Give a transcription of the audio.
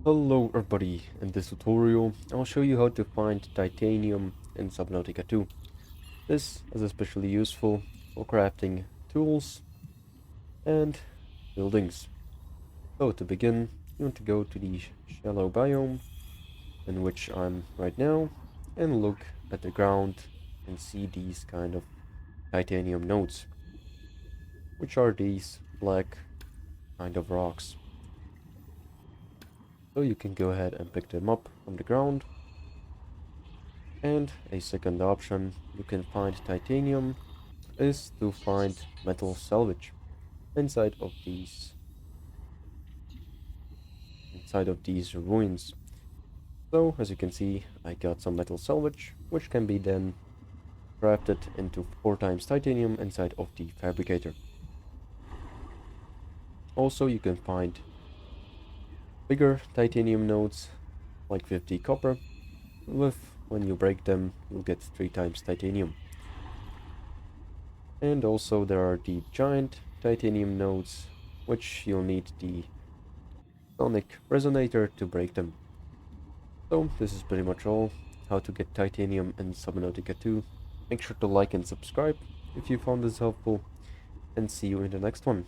Hello everybody, in this tutorial I'll show you how to find titanium in Subnautica 2. This is especially useful for crafting tools and buildings. So to begin, you want to go to the shallow biome in which I'm right now and look at the ground and see these kind of titanium nodes, which are these black kind of rocks. So you can go ahead and pick them up from the ground. And a second option you can find titanium is to find metal salvage inside of these ruins. So as you can see, I got some metal salvage, which can be then crafted into 4 times titanium inside of the fabricator. Also, you can find bigger titanium nodes, like 50 copper, when you break them, you'll get 3 times titanium. And also there are the giant titanium nodes, which you'll need the sonic resonator to break them. So this is pretty much all, how to get titanium in Subnautica 2. Make sure to like and subscribe if you found this helpful, and see you in the next one.